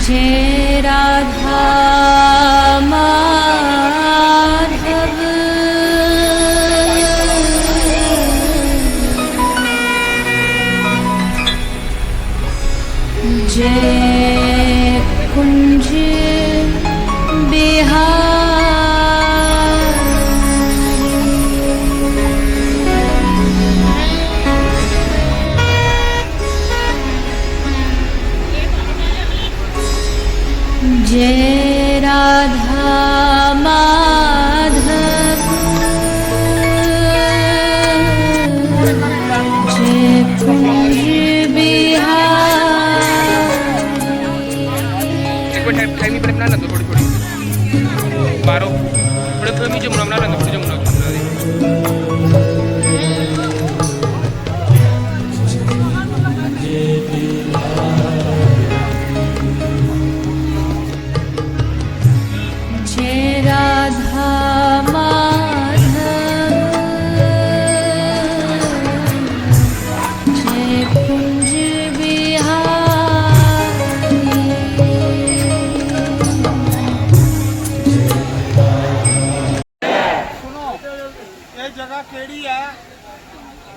जय राधा माधव जय कुंज जय राधा माधव जय कुंज बिहारी बना लो थोड़ी थोड़ी बारो थोड़े थोड़ी मीडियम बना लो थोड़ी जम लो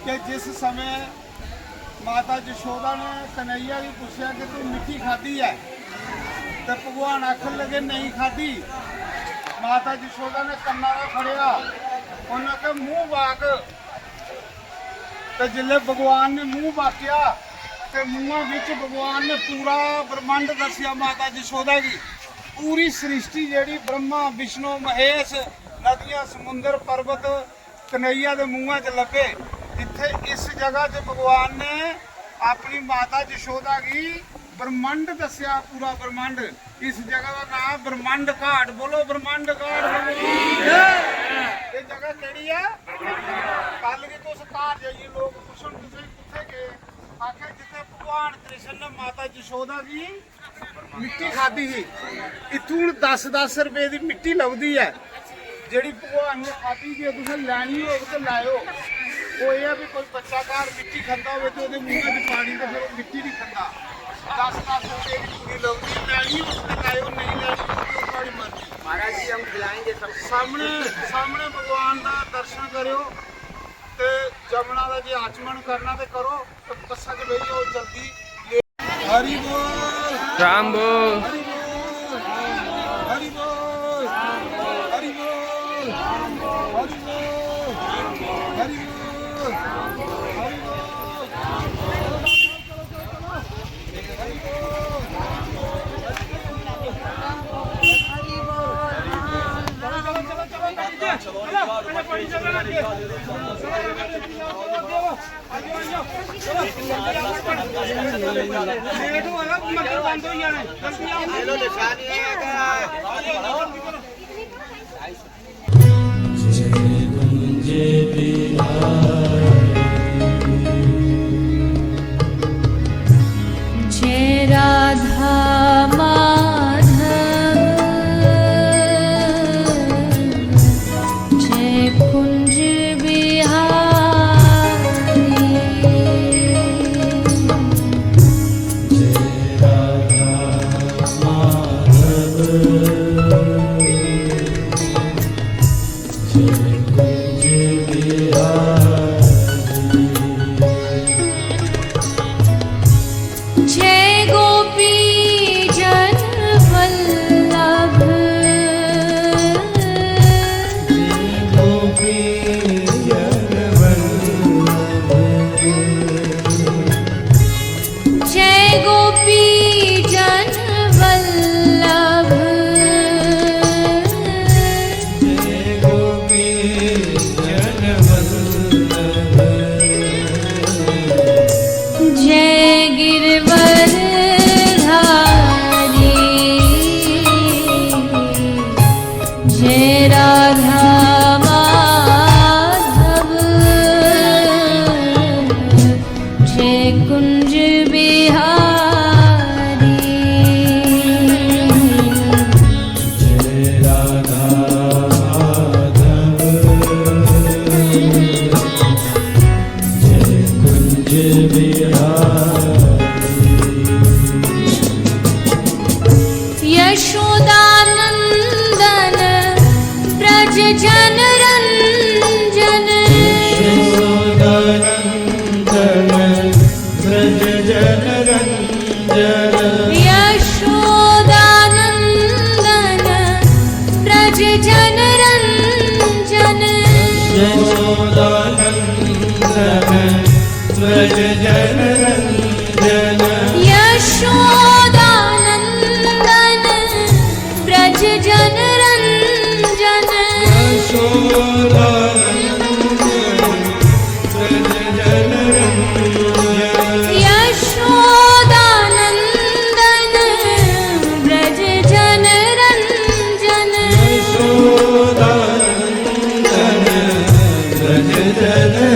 कि जिस समय माता जशोदा ने कन्हैया की पूछा कि तू मिट्टी खाधी है तो भगवान आखन लगे नहीं खाधी। माता जशोदा ने कन्ना फड़िया उन्हें कहा मूँह वाक तो जिले भगवान ने मूँह वाकिया तो मूँह विच भगवान ने पूरा ब्रह्मांड दसिया। माता जशोदा की पूरी सृष्टि जी ब्रह्मा विष्णु महेश नदियां समुंदर पर्वत कन्हैया के मूँह च लभे। जिथे इस जगह से भगवान ने अपनी माता जशोदा की ब्रह्मांड दसिया पूरा ब्रह्मांड। इस जगह का नाम ब्रह्मांड घाट। बोलो ब्रह्मांड घाट। ये जगह केड़ी है? कल की तुस घर जाइए लोग पुछन तुसीं कित्थे गए आखे जिथे भगवान कृष्ण ने माता जशोदा की मिट्टी खाधी सी। इत्थों 10-10 रुपए की मिट्टी लभदी है जिहड़ी भगवान ने खाधी। जे तुसीं लैनी हो तो लाओ। वो ये भी कोई बच्चा घर मिट्टी खाता हो तो मूँह में पानी तो फिर मिट्टी नहीं खाता। 10-10 रुपए की पूरी लवदी लैनी उसने लाओ नहीं लैनी थोड़ी मर्जी। महाराज जी हम खिलाएंगे सब। सामने सामने भगवान का दर्शन करो तो जमुना का जो आचमन करना तो करो तो बसा च बही जाओ जल्दी। हरि बोल राम बोल हरि बोल हरि बोल हरि बोल हरि बोल। जय राधा माधव जय कुंज बिहारी जय राधा माधव जय कुंज बिहारी जय गोप जन रंजन यशोदानंदन ब्रज जन रंजन यशोदानंदन ब्रज जन रंजन यशोदानंदन ब्रज जन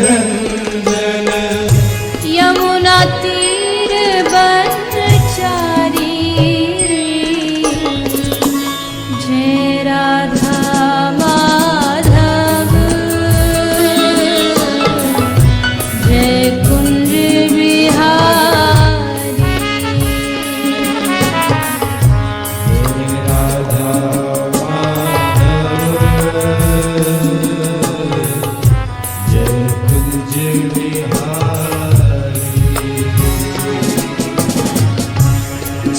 रंजन यमुना तीर बनचारी जय राधा माधव जय कुंज बिहारी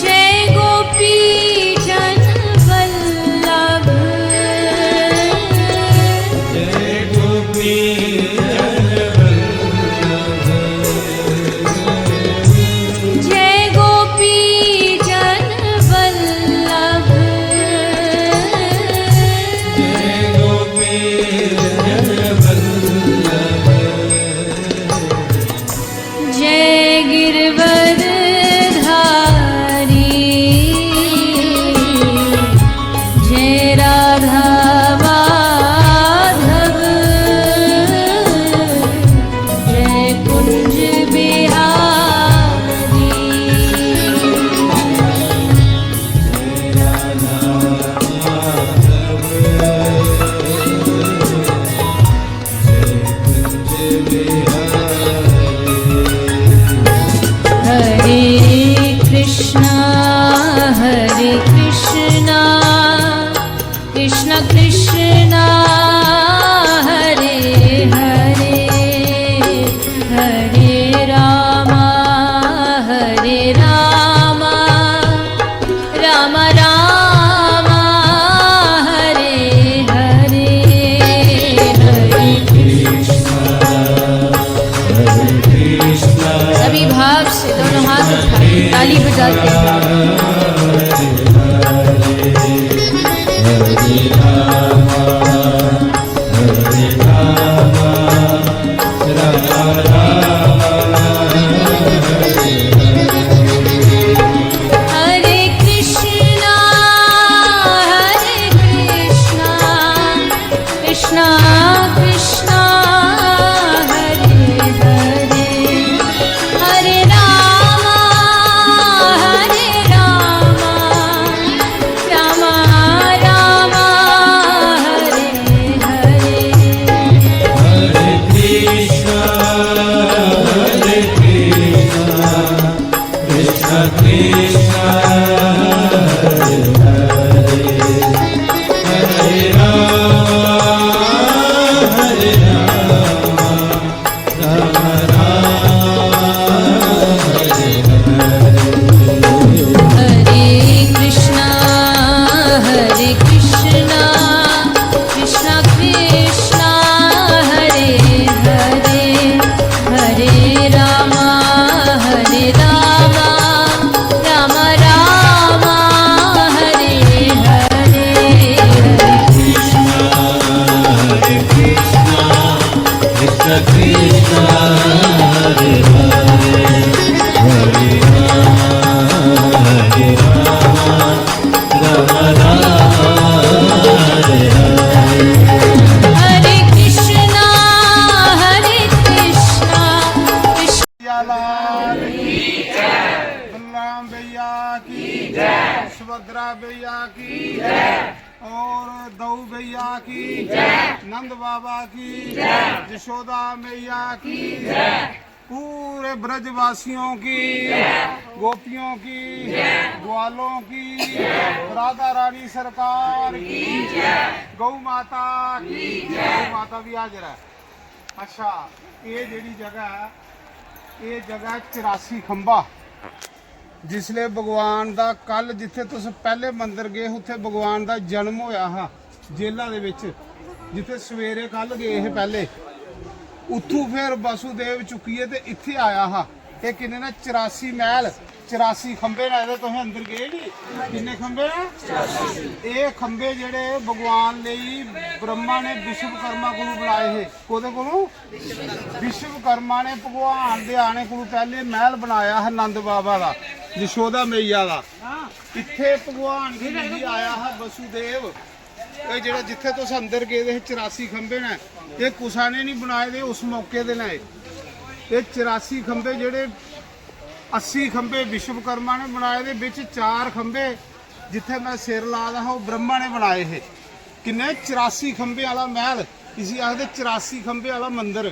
जय गोपी जन वल्लभ जय गोपी जन वल्लभ जय गिरवर धारी जय राधा माधव जय कुंज बिहारी हरे कृष्णा कृष्ण कृष्णा हरे हरे हरे रामा राम राम हरे हरे हरे सभी भाव से दोनों हाथ उठाए ताली बजाते हैं हरे कृष्णा कृष्णा कृष्णा हरे हरे हरे राम राम राम हरे हरे सुभद्रा भैया की और दऊ भैया की नंद बाबा की यशोदा मैया की पूरे ब्रजवासियों की गोपियों की ग्वालों की राधा रानी सरकार की गौ माता की गौ माता भी हाजिर है। अच्छा ये जेड़ी जगह है ये जगह 84 खंबा जिसले भगवान दा कल जिथे तुस पहले मंदिर गए उत्थे भगवान दा जन्म होया हा जेला दे विच जिथे सवेरे कल गए हे पहले उत्थों फिर वसुदेव चुकिए ते इत्थे आया हा। ये किन्ने ना 84 महल 84 खंबे ने तुम अंदर गए नहीं किन्ने खंबे ने 84। ये खंबे जेड़े भगवान लई ब्रह्मा ने विश्वकर्मा को बनाए है कोदे को विश्वकर्मा ने भगवान दे आने को पहले महल बनाया है नंद बाबा का यशोदा मैया का। इत्थे भगवान की जी आया है वसुदेव ये जेड़ा जिथे तुस अंदर गए थे 84 खंबे ने ये कुसा ने नहीं बनाए दे उस मौके दे ने ये 84 खंबे जेड़े 80 खंबे विश्वकर्मा ने बनाए दे विच 4 खंबे जिथे मैं सिर ला दा हा ब्रह्मा ने बनाए है। किन्ने 84 खंबे वाला महल इसी आखदे 84 खंबे वाला मंदिर।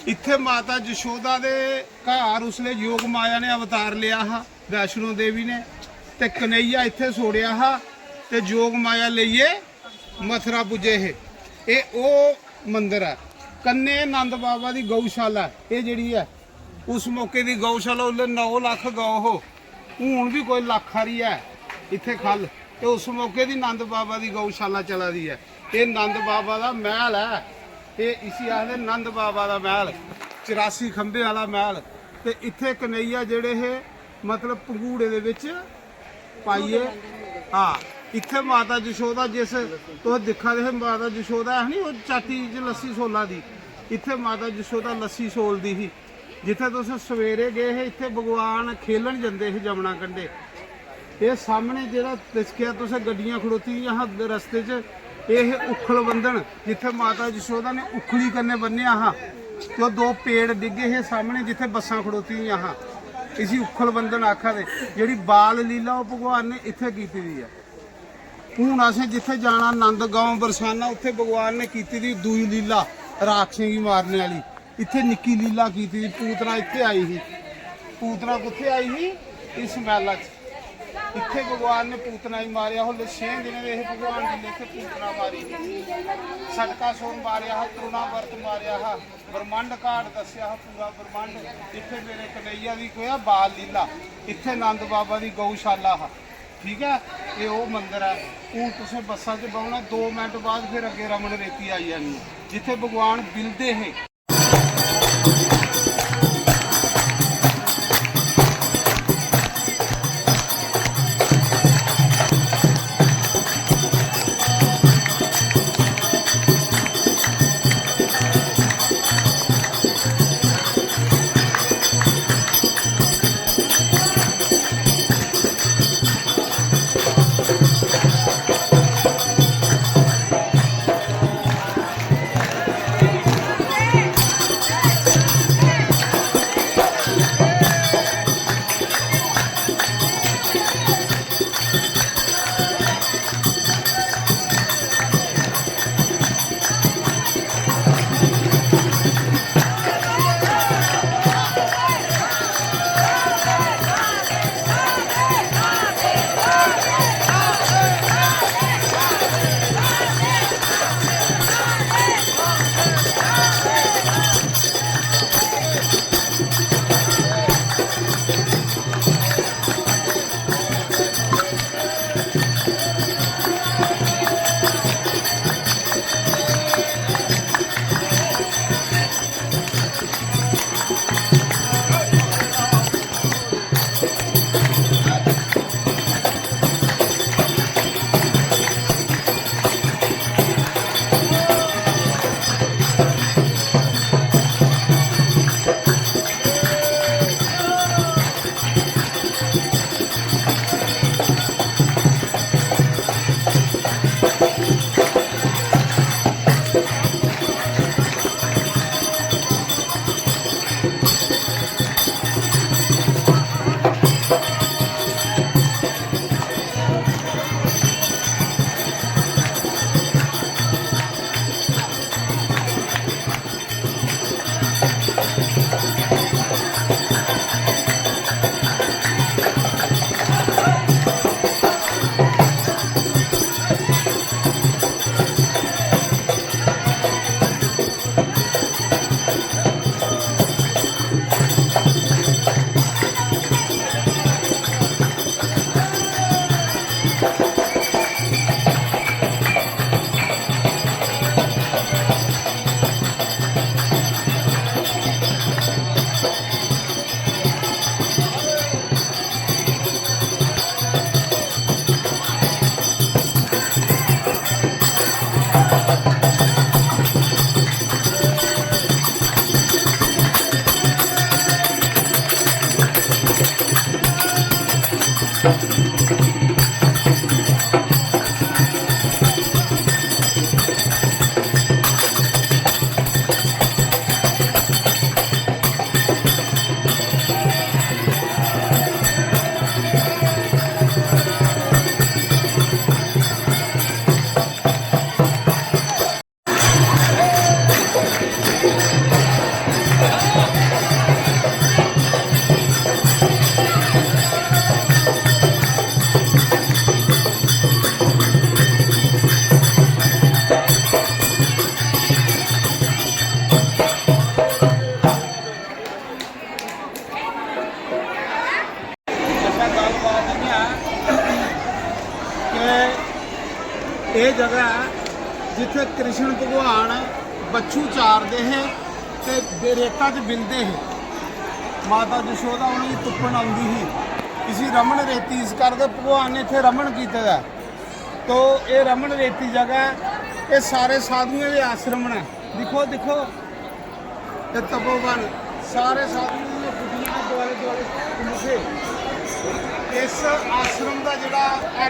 इत्थे माता यशोदा दे घर उसले योग माया ने अवतार लिया हा वैष्णो देवी ने ते कन्हैया इत्थे सोड़िया हा ते जोग माया लेइए मथुरा पुजे है। ये ओ मंदिर है कन्ने नंद बाबा दी गौशाला ये जिहड़ी है उस मौके दी गौशाला उसले 9 लाख गौ हो हुण भी कोई लाख हारी है इत्थे खल ते उस मौके दी नंद बाबा दी गौशाला चला दी है। ये नंद बाबा दा महल है ये इसी आखदे नंद बाबा दा महल 84 खंबे वाला महल ते इत्थे कन्हैया जेड़े है मतलब पंगूड़े दे विच पाइए हाँ इत्थे माता यशोदा जिस तुस दिखा दे माता यशोदा है नहीं वो चाटी च लस्सी सोला दी इत्थे माता यशोदा लस्सी सोलदी ही। जिथे तुस सवेरे गए हे इत्थे भगवान खेलन जंदे हे जमुना कंढे। ये सामने जेड़ा दिसकिया तुस गड्डियां खड़ोती हाँ रस्ते च ये उखल बंधन जिथे माता यशोदा ने उखली कन्ने बन्निया हा तो 2 पेड़ डिगे हे सामने जिथे बसां खड़ोती हाँ इसी उखल बंधन आखा दे जेड़ी बाल लीला वो भगवान ने इत्थे कीती दी है। हुण असें जिथे जाना नंद गांव बरसाना उत्थे भगवान ने कीती दी दूई लीला राक्षसें गी मारने वाली इत्थे निक्की लीला कीती दी पूतना इत्थे आई ही पूतना कुत्थे आई ही इस महला च इत्थे भगवान ने पूतना ही मारिया हो 6 दिन दे भगवान जी ने इत्थे पूतना मारी सटका सोन मारिया हा तरुणा वर्त मारिया हा ब्रह्मांड घाट दस्या हा पूरा ब्रह्मांड इत्थे मेरे कन्हैया दी कोई बाल लीला इत्थे नंद बाबा दी गौशाला हा ठीक है। ये वो मंदिर है हूँ तुसें बसा च बहना 2 मिनट बाद फिर अगे रमन रेती आई जानी जिथे भगवान बिलदे है। ऐसा गलबात नहीं है कि ये जगह है जिथे कृष्ण भगवान बच्चू चारते हैं ते रेता च बिलते हैं। माता जशोदा उन्हें तुप्पन आती ही किसी रमन रेती, इस करके भगवान ने इतने रमन किया। तो ये रमन रेती जगह ये सारे साधुओं के आश्रम ने। दिखो दिखो ये तपोवन सारे साधुओं कुटियां दुआले दुआले घूमते। इस आश्रम का जोड़ा है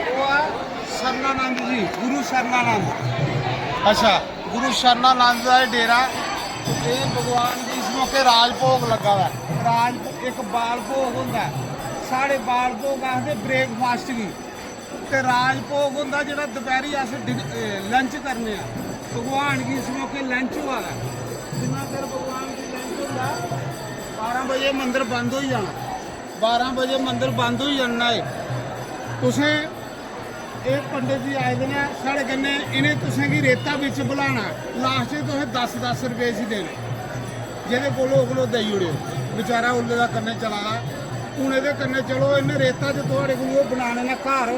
वो है शरणानंद जी, गुरु शरणानंद। अच्छा, गुरु शरणानंद का डेरा। ये भगवान जी इस मौके राज भोग लगा हुआ है। राज एक बाल भोग होंगे, साढ़े बाल भोग आखते ब्रेकफास्ट की, तो राज भोग होंगे जो दोपहरी अस लंच करने। भगवान की इस मौके लंच हुआ है। जिन्ना देर भगवान की लंच होगा 12 बजे मंदिर बंद हो जाना। 12 बजे मंदिर बंद हो जाना है। तुसें एक पंडित जी आए हैं साढ़े कन्नै, इन्हें तुसें की रेता बिच बुलाना। लास्ट तुसें 10-10 रुपये सी देने, जेह्दे कोलो ओगलो देई ओड़ो। बेचारा उल्ले दा कन्नै चला दा, हून एह्दे कन्नै चलो इन्हें रेता च तुहाड़े कोल बनाने ने घर,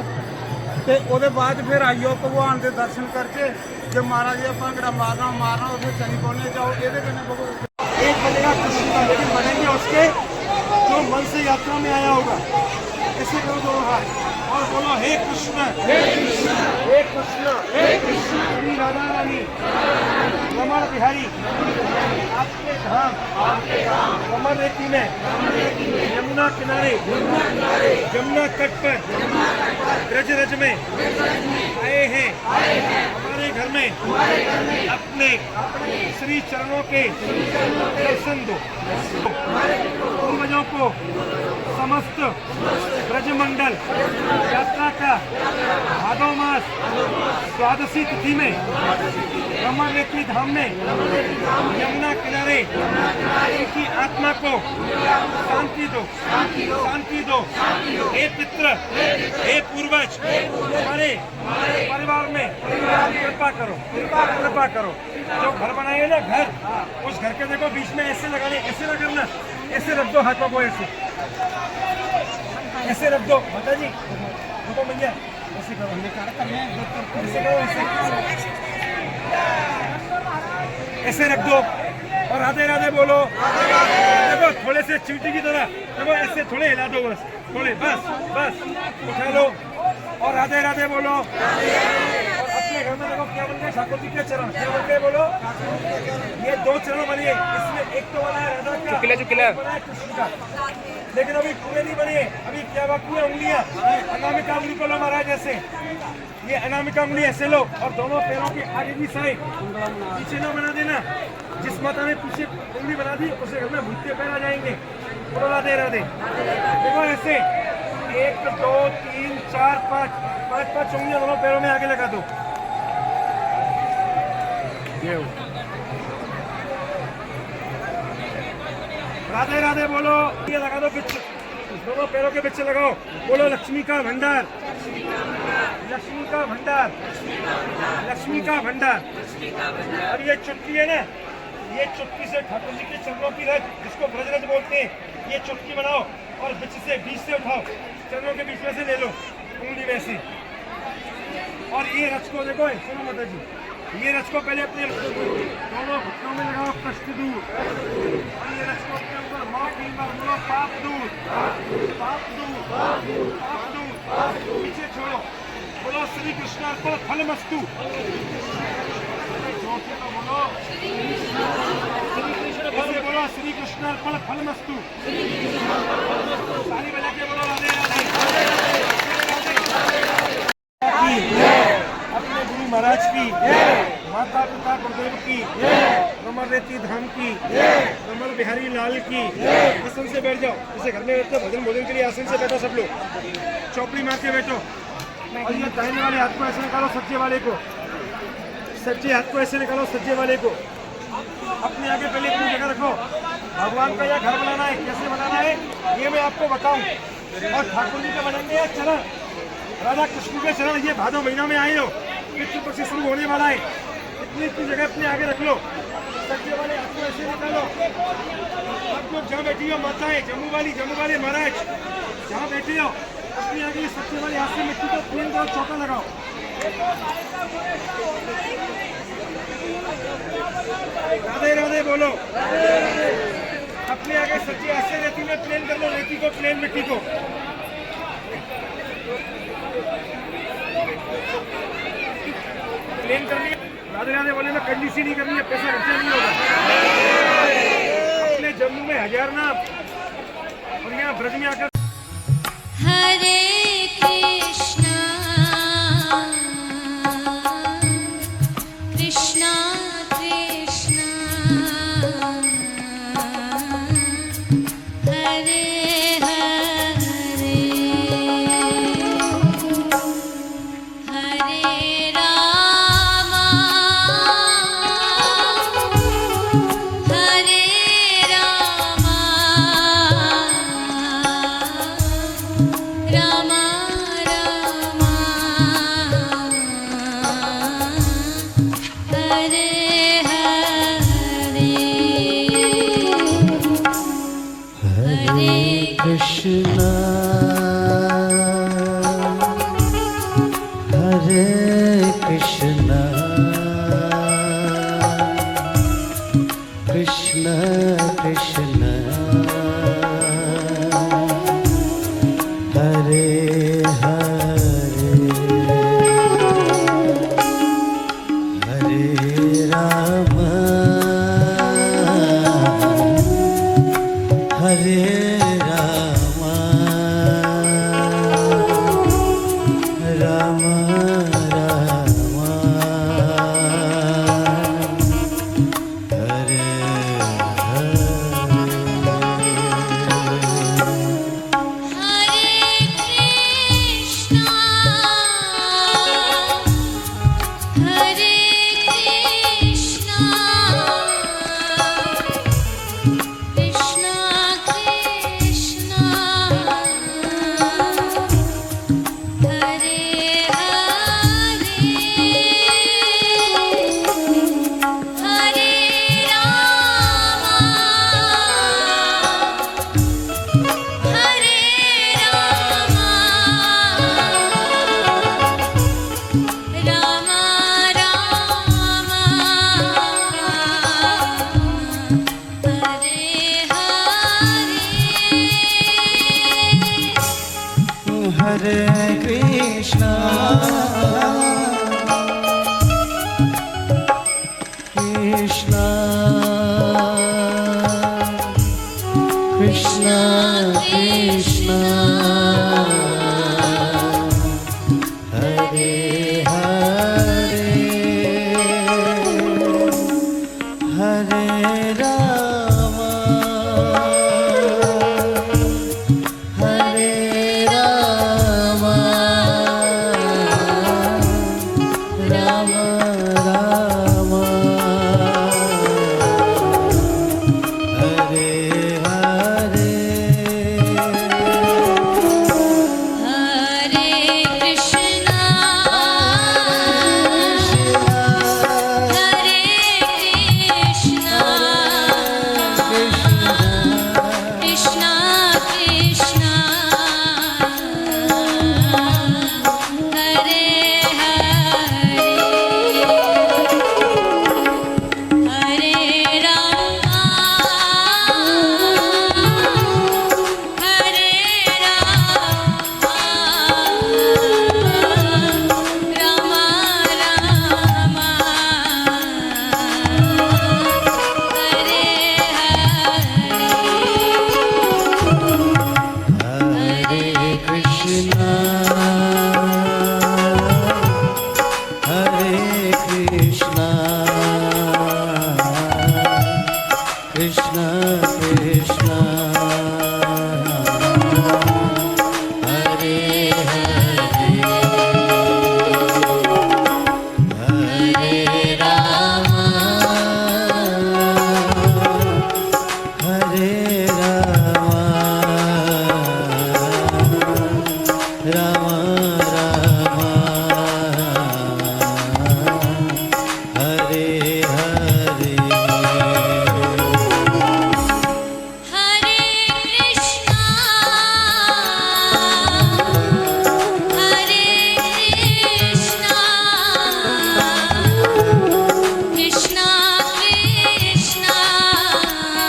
ते ओह्दे बाद फिर आई जाओ भगवान के दर्शन करके। जे महाराज जी भांगड़ा मारना मारना उसे चली पौने जाओ। एह्दे कन्नै एक बनेगा कृष्ण का, लेकिन बनेंगे उसके जो मन से यात्रा में आया होगा। ऐसे करो दोनों हाथ और बोलो हे कृष्ण, हे कृष्ण, हे कृष्ण, हे कृष्ण, श्री राधा रानी रमण बिहारी आपके धाम रमण रेती में यमुना किनारे जमुना तट पर ब्रज रज में आए हैं। हमारे घर में अपने श्री चरणों के दर्शन दो। पूर्वजों को समस्त ब्रजमंडल यात्रा का भादो मास द्वादशी तिथि में रमण रेती धाम में यमुना किनारे उनकी आत्मा को शांति दो, शांति दो। हे पित्र, हे पूर्वज, हमारे परिवार में कृपा करो, कृपा करो। जो घर बनाए ना घर, उस घर के देखो बीच में ऐसे लगाने, ऐसे ना करना, ऐसे रख दो हाथों को, ऐसे रख दो। माता जी रुको भैया, ऐसे करो, ऐसे करो, ऐसे रख दो और राधे राधे बोलो। देखो थोड़े से चींटी की तरह देखो, ऐसे थोड़े हिला दो, बस थोड़े, बस उठा लो और राधे राधे बोलो। और अपने घर में देखो क्या बनते हैं, ठाकुर जी के चरण क्या बनते हैं बोलो। ये 2 चरण बनिए, इसमें एक तो बना है राधा का, चुकिला बना है कृष्ण का, लेकिन अभी पूरे नहीं बने। अभी क्या बाकी है, उंगलियां अनामिका उंगली को लो महाराज, जैसे ये अनामिका उंगली ऐसे लो और दोनों पैरों की आगे की साइड पीछे ना बना देना। जिस माता ने पीछे उंगली बना दी उसे घर में भूलते पैर आ जाएंगे। बोलो राधे राधे। देखो ऐसे 1 2 3 4 5 उंगलियां दोनों पैरों में आगे लगा दो। ये राधे राधे बोलो। ये लगा दो बीच, दोनों पैरों के बीच लगाओ। बोलो लक्ष्मी का भंडार, लक्ष्मी का भंडार, लक्ष्मी का भंडार। और ये चुटकी है ना, ये चुटकी से ठाकुर जी के चरणों की रज, जिसको ब्रजरज बोलते हैं, ये चुटकी बनाओ और बीच से उठाओ, चरणों के बीच में से ले लो उंगली में से। और ये रज को देखो, सुनो माता जी, ये रज को पहले अपने दोनों घुटनों में लगाओ, कष्ट दूर। और ये रज को अपने ऊपर बोलो पाप दूर, पाप दूर, पाप दूर। पीछे छोड़ो, बोलो श्री कृष्ण अर्पण फलमस्तु। बोलो बोलो श्री कृष्ण अर्पण फलमस्तु। ताली बजा के बोलो राधे राधे। की, माता पिता गुरुदेव की, रमण रेती धाम की, रमण बिहारी लाल की। आसन से बैठ जाओ, जैसे घर में बैठते हो, भजन भोजन के लिए आसन से बैठो सब लोग, चौपड़ी मार के बैठो। और ये दाहिने वाले हाथ को ऐसे निकालो, सज्जे वाले को, सज्जे हाथ को ऐसे निकालो, सज्जे वाले को अपने आगे पहले अपनी जगह रखो। भगवान का यह घर बनाना है, कैसे बनाना है ये मैं आपको बताऊं। और ठाकुर जी का बनाएंगे यह चरण, राधा कृष्ण के चरण, ये भादो महीना में आए हो, पितृ पक्ष शुरू होने वाला है। इतनी इतनी जगह अपने आगे रख लो, सज्जे वाले हाथ को ऐसे निकालो। आप लोग जहाँ बैठी हो माताएं, जम्मू वाले महाराज जहाँ बैठे हो, अपने आगे सज्जे वाले हाथ से मिट्टी को क्लीन करो, चौका लगाओ। राधे राधे बोलो। अपने आगे सच्ची हाथ से रेती में प्लेन कर लो, रेती को प्लेन, मिट्टी को। प्लेन करनी है, राधे राधे बोले ना, कंडीशन नहीं करनी है, पैसा खर्चा नहीं होगा। अपने जम्मू में 1000 नाम और यहाँ ब्रज में आकर हरे कृष्णा कृष्णा कृष्णा हरे हरे हरे रामा हरे रामा रामा रामा हरे हरे हरे कृष्णा हरे कृष्णा कृष्ण कृष्ण हरे हरे हरे राम हरे राम राम राम हरे हरे कृष्णा हरे कृष्णा कृष्णा कृष्णा हरे हरे हरे रामा हरे रामा रामा रामा हरे हरे हरे कृष्णा कृष्णा कृष्णा कृष्णा हरे हरे हरे राम हरे राम राम हरे हरे हरे कृष्णा कृष्णा कृष्णा हरे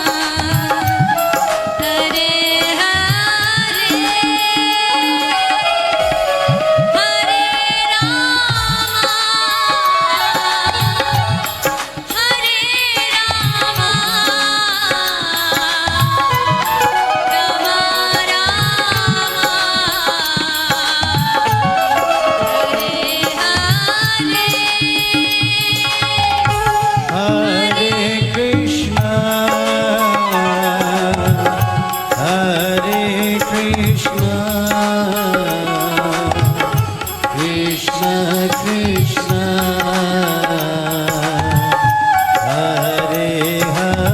हरे हरे राम हरे कृष्णा कृष्णा कृष्णा हरे हरे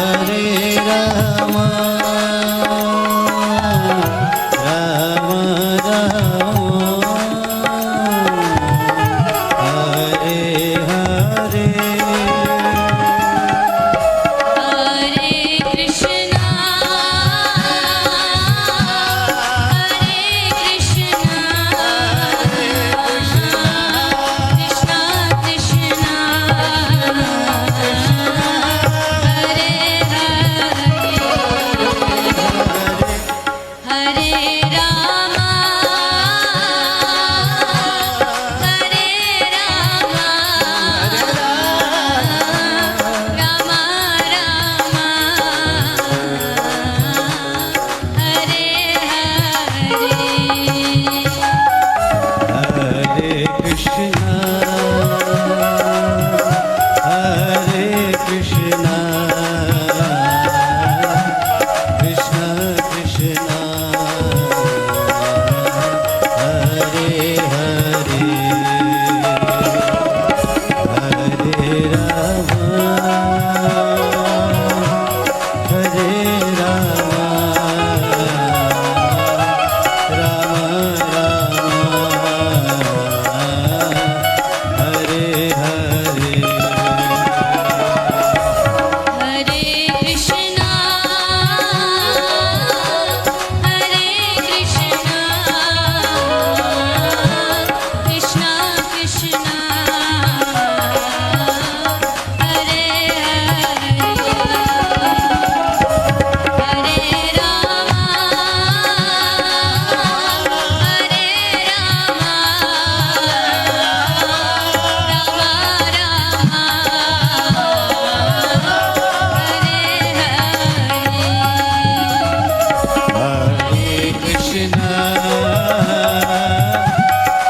हरे राम राम राम हरे हरे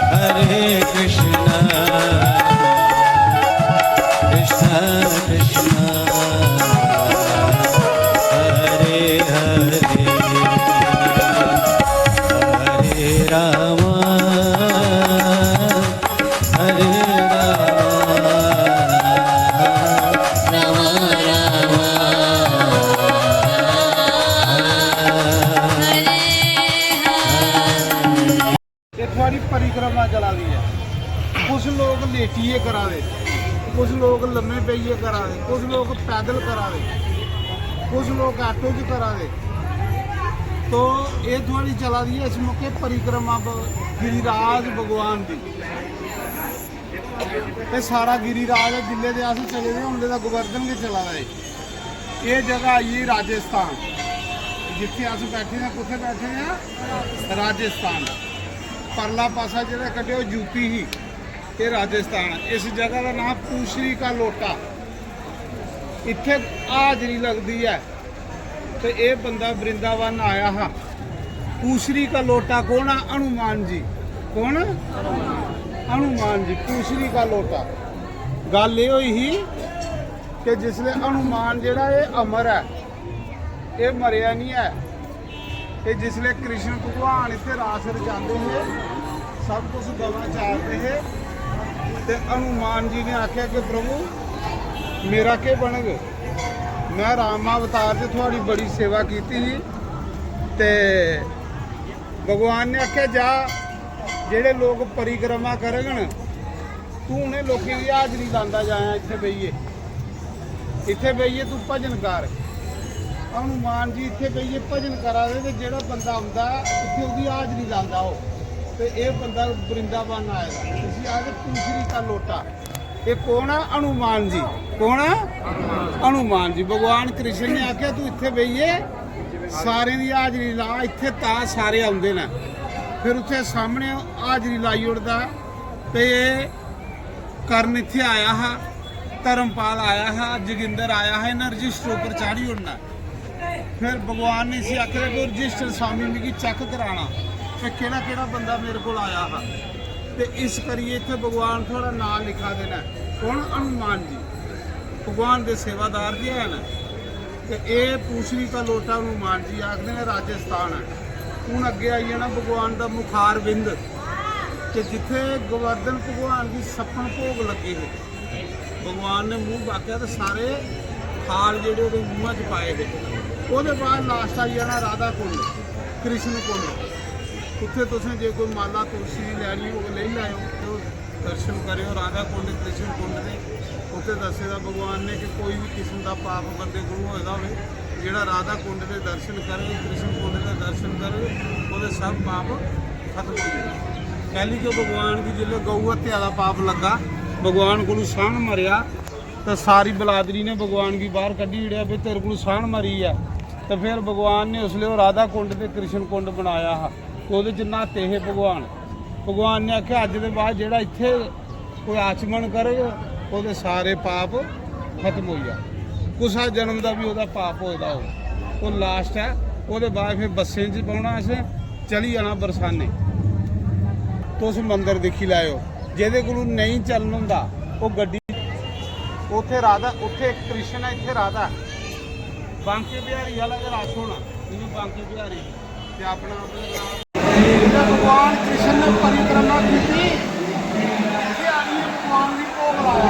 हरे कृष्णा परिक्रमा चला दी है। कुछ लोग लेटिए करा दे, कुछ लोग लम्बे पेइए करा दे, कुछ लोग पैदल करा दे, कुछ लोग ऑटो च करा दे। तो ये थोड़ी चला दी है इस मौके परिक्रमा गिरिराज भगवान की। ये सारा गिरिराज है जिले के अस चले दे उन्हें का गोवर्धन के चला है। ये जगह आई है राजस्थान, जिथे अस बैठे हैं कुछ बैठे हैं राजस्थान। परला पासा जो कटे यूपी ही, ये राजस्थान। इस जगह का नाम पूसरी का लोटा। इत्थे हाजरी लगती है तो ये बंदा वृंदावन आया हा। पूसरी का लोटा कौन है? हनुमान जी। कौन? हनुमान जी। पूसरी का लोटा। गल ये हुई ही कि जिसले हनुमान जिहड़ा ये अमर है, ये मरिया नहीं है। कि जिसले कृष्ण भगवान इतने रास रचाते हैं, सब कुछ गवा चाहते हैं, तो हनुमान जी ने आख्या कि प्रभु मेरा के बनग मैं राम अवतार से थोड़ी बड़ी सेवा की थी ते भगवान ने आख्या जा जेड़े लोग परिक्रमा करन तू उन्हें लोगों की हाजरी लांदा जाया इत्थे बेइये तू भजन कर हनुमान जी इत्थे बेइये भजन करा दे ते जेड़ा बंदा आंदा इत्थे उहदी हाजरी लांदा हो ते ये बंदा वृंदावन आएगा इसी आखदे तुलसी का लोटा ये कौन है हनुमान जी कौन है हनुमान जी भगवान कृष्ण ने आख्या तू इत्थे बेइये सारे दी हाजरी ला इत्थे ता सारे आउंदे ने फिर उत्थे सामने हाजरी लाई उड़दा ते करण इत्थे आया हा धर्मपाल आया है जोगिंदर आया है इन्हें रजिस्टर ऊपर चाढ़ी उड़ना फिर भगवान ने इसी आखिर को रजिस्टर स्वामी मिगी चेक कराना कि केड़ा केड़ा बंदा मेरे को आया है तो इस करिए इत्थे भगवान थोड़ा नाम लिखा देना कौन हनुमान जी भगवान के सेवादार जी हैं तो ये पूछरी का लोटा हनुमान जी आखते हैं राजस्थान है हूँ अगे आई जाना भगवान का मुखार बिंद कि जिथे गोवर्धन भगवान की सपन भोग लगे है भगवान ने मूँह बाकिया तो सारे थाल जोड़े वो मूँह च पाए थे वो बाद लास्ट आई जाना राधा कुंड कृष्ण कुंड उत्थे तुसें जे कोई माला तुलसी लैनी हो ले लाओ तो दर्शन करो राधा कुंड कृष्ण कुंड के उत्थे दसेगा भगवान ने कि कोई भी किस्म का पाप बंदे को होएगा हो जोड़ा राधा कुंड के दर्शन करे कृष्ण कुंड के दर्शन करे वो सब पाप खत्म हो जाए कहली कि भगवान की जिले गौ हत्या का पाप लगा भगवान को साण मरिया तो सारी बलादरी ने भगवान की बाहर कढ़ी उड़िया भी तेरे को साण मरी है तो फिर भगवान ने उसलिए राधा कुंड ते कृष्ण कुंड बनाया हा तो नहाते है भगवान ने आख्या अज के बाद जोड़ा इत्थे कोई आचमन करे वो सारे पाप खत्म हो जाए कुछ जन्म का भी वह पाप होता हो वो लास्ट है वो बाद फिर बसें च पाना असें चली जाना बरसाने तुस मंदिर दिखी लाओ जेदे कोल नहीं चलन होंदा वो गड्डी उत्थे राधा उत्थे कृष्ण है इत्थे राधा बांके बिहारी वाला रश होना जिन्हें बांके बिहारी ते अपना भगवान कृष्ण ने परिक्रमा की भगवान की भोग लाया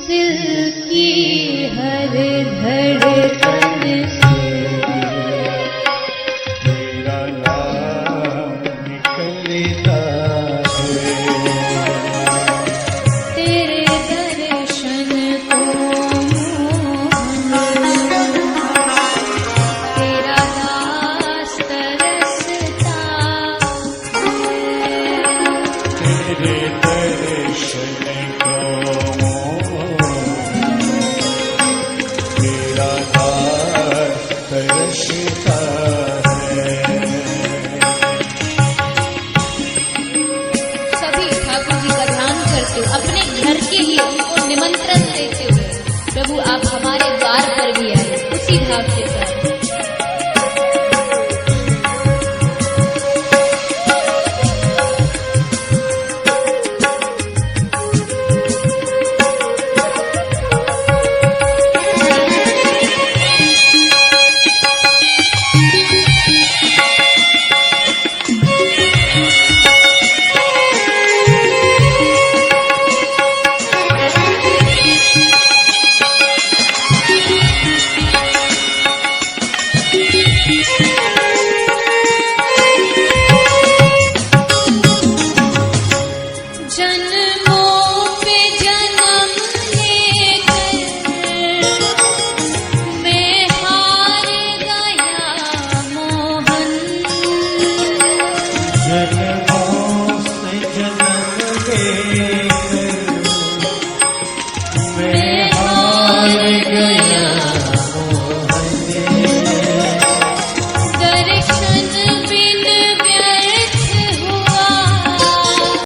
दिल की हर धड़कन मेरा नाम निकलता है तेरे दर्शन को तेरा दास तरसता तेरे दर्शन को मेरा दास तरसता है। सभी ठाकुर जी का ध्यान करते हुए अपने घर के लिए उनको निमंत्रण देते हुए प्रभु आप हमारे द्वार पर भी आए उसी भाव के साथ